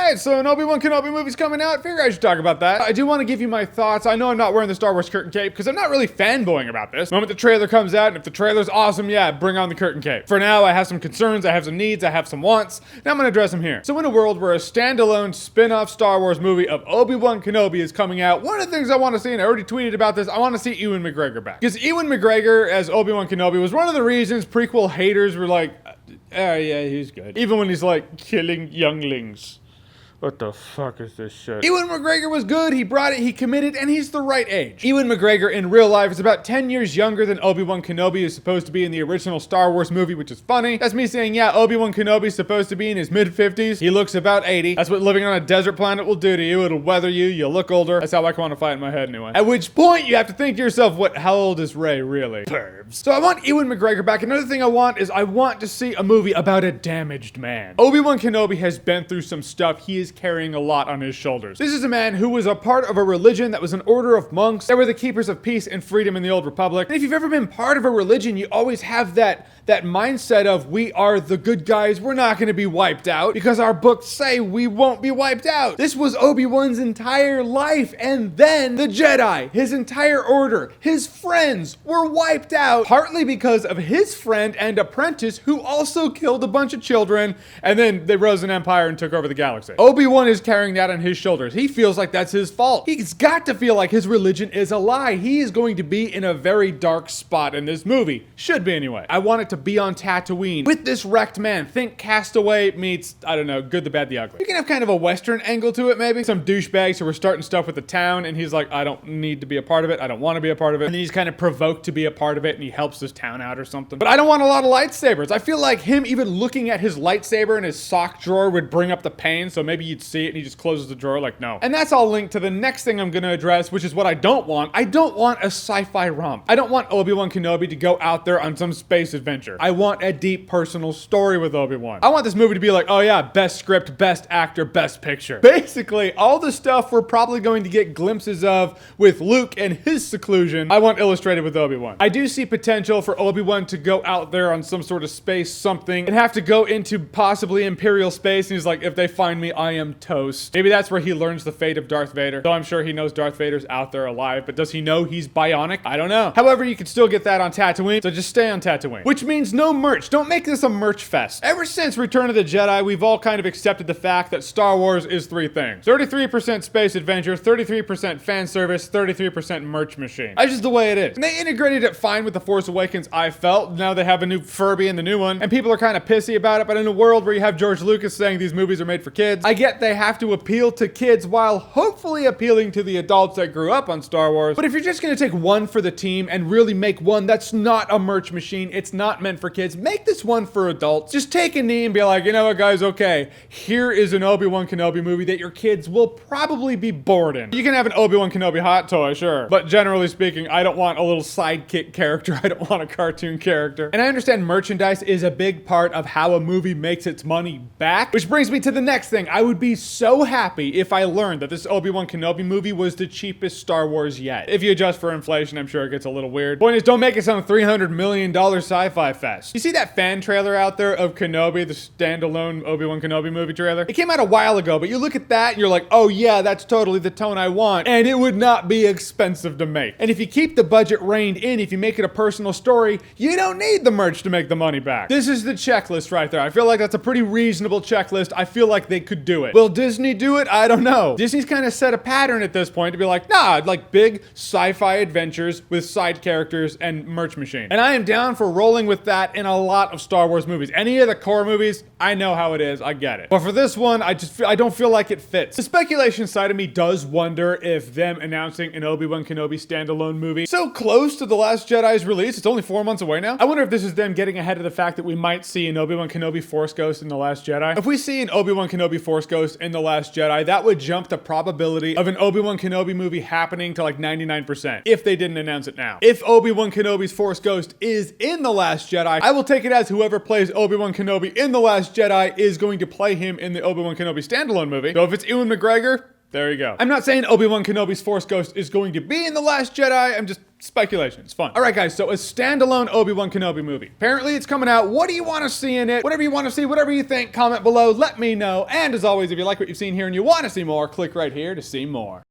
Alright, so an Obi-Wan Kenobi movie's coming out. Figure I should talk about that. I do want to give you my thoughts. I know I'm not wearing the Star Wars curtain cape because I'm not really fanboying about this. The moment the trailer comes out, and if the trailer's awesome, yeah, bring on the curtain cape. For now, I have some concerns, I have some needs, I have some wants, and I'm going to address them here. So in a world where a standalone spin-off Star Wars movie of Obi-Wan Kenobi is coming out, one of the things I want to see, and I already tweeted about this, I want to see Ewan McGregor back. Because Ewan McGregor as Obi-Wan Kenobi was one of the reasons prequel haters were like, oh yeah, he's good. Even when he's like killing younglings. What the fuck is this shit? Ewan McGregor was good, he brought it, he committed, and he's the right age. Ewan McGregor in real life is about 10 years younger than Obi-Wan Kenobi is supposed to be in the original Star Wars movie, which is funny. That's me saying, yeah, Obi-Wan Kenobi's supposed to be in his mid-50s. He looks about 80. That's what living on a desert planet will do to you. It'll weather you, you'll look older. That's how I quantify it in my head anyway. At which point, you have to think to yourself, how old is Rey, really? Pervs. So I want Ewan McGregor back. Another thing I want to see a movie about a damaged man. Obi-Wan Kenobi has been through some stuff. He is carrying a lot on his shoulders. This is a man who was a part of a religion that was an order of monks that were the keepers of peace and freedom in the Old Republic. And if you've ever been part of a religion, you always have that mindset of, we are the good guys, we're not going to be wiped out because our books say we won't be wiped out. This was Obi-Wan's entire life, and then the Jedi, his entire order, his friends were wiped out, partly because of his friend and apprentice who also killed a bunch of children, and then they rose an empire and took over the galaxy. Obi-Wan is carrying that on his shoulders. He feels like that's his fault. He's got to feel like his religion is a lie. He is going to be in a very dark spot in this movie. Should be anyway. I want it to be on Tatooine with this wrecked man. Think Castaway meets, I don't know, Good, the Bad, the Ugly. You can have kind of a Western angle to it, maybe. Some douchebags who are starting stuff with the town, and he's like, I don't need to be a part of it. I don't want to be a part of it. And then he's kind of provoked to be a part of it, and he helps this town out or something. But I don't want a lot of lightsabers. I feel like him even looking at his lightsaber in his sock drawer would bring up the pain, so maybe you'd see it, and he just closes the drawer like, no. And that's all linked to the next thing I'm going to address, which is what I don't want. I don't want a sci-fi romp. I don't want Obi-Wan Kenobi to go out there on some space adventure. I want a deep personal story with Obi-Wan. I want this movie to be like, oh yeah, best script, best actor, best picture. Basically, all the stuff we're probably going to get glimpses of with Luke and his seclusion, I want illustrated with Obi-Wan. I do see potential for Obi-Wan to go out there on some sort of space something and have to go into possibly Imperial space, and he's like, if they find me, I am toast. Maybe that's where he learns the fate of Darth Vader. So I'm sure he knows Darth Vader's out there alive, but does he know he's bionic? I don't know. However, you can still get that on Tatooine, so just stay on Tatooine. Which means no merch. Don't make this a merch fest. Ever since Return of the Jedi, we've all kind of accepted the fact that Star Wars is three things. 33% space adventure, 33% fan service, 33% merch machine. That's just the way it is. And they integrated it fine with The Force Awakens, I felt. Now they have a new Furby in the new one, and people are kind of pissy about it, but in a world where you have George Lucas saying these movies are made for kids, I get they have to appeal to kids while hopefully appealing to the adults that grew up on Star Wars. But if you're just gonna take one for the team and really make one that's not a merch machine, it's not meant for kids, make this one for adults. Just take a knee and be like, you know what guys, okay, here is an Obi-Wan Kenobi movie that your kids will probably be bored in. You can have an Obi-Wan Kenobi hot toy, sure, but generally speaking, I don't want a little sidekick character, I don't want a cartoon character. And I understand merchandise is a big part of how a movie makes its money back, which brings me to the next thing. I would be so happy if I learned that this Obi-Wan Kenobi movie was the cheapest Star Wars yet. If you adjust for inflation, I'm sure it gets a little weird. Point is, don't make it some $300 million sci-fi fest. You see that fan trailer out there of Kenobi, the standalone Obi-Wan Kenobi movie trailer? It came out a while ago, but you look at that and you're like, oh yeah, that's totally the tone I want, and it would not be expensive to make. And if you keep the budget reined in, if you make it a personal story, you don't need the merch to make the money back. This is the checklist right there. I feel like that's a pretty reasonable checklist. I feel like they could do it. Will Disney do it? I don't know. Disney's kind of set a pattern at this point to be like, nah, like big sci-fi adventures with side characters and merch machine. And I am down for rolling with that in a lot of Star Wars movies. Any of the core movies, I know how it is, I get it. But for this one, I don't feel like it fits. The speculation side of me does wonder if them announcing an Obi-Wan Kenobi standalone movie so close to The Last Jedi's release, it's only 4 months away now. I wonder if this is them getting ahead of the fact that we might see an Obi-Wan Kenobi Force Ghost in The Last Jedi. If we see an Obi-Wan Kenobi Force Ghost in The Last Jedi, that would jump the probability of an Obi-Wan Kenobi movie happening to like 99% if they didn't announce it now. If Obi-Wan Kenobi's Force Ghost is in The Last Jedi, I will take it as whoever plays Obi-Wan Kenobi in The Last Jedi is going to play him in the Obi-Wan Kenobi standalone movie. So if it's Ewan McGregor, there you go. I'm not saying Obi-Wan Kenobi's Force Ghost is going to be in The Last Jedi. I'm just speculation. It's fun. All right, guys, so a standalone Obi-Wan Kenobi movie. Apparently, it's coming out. What do you want to see in it? Whatever you want to see, whatever you think, comment below. Let me know. And as always, if you like what you've seen here and you want to see more, click right here to see more.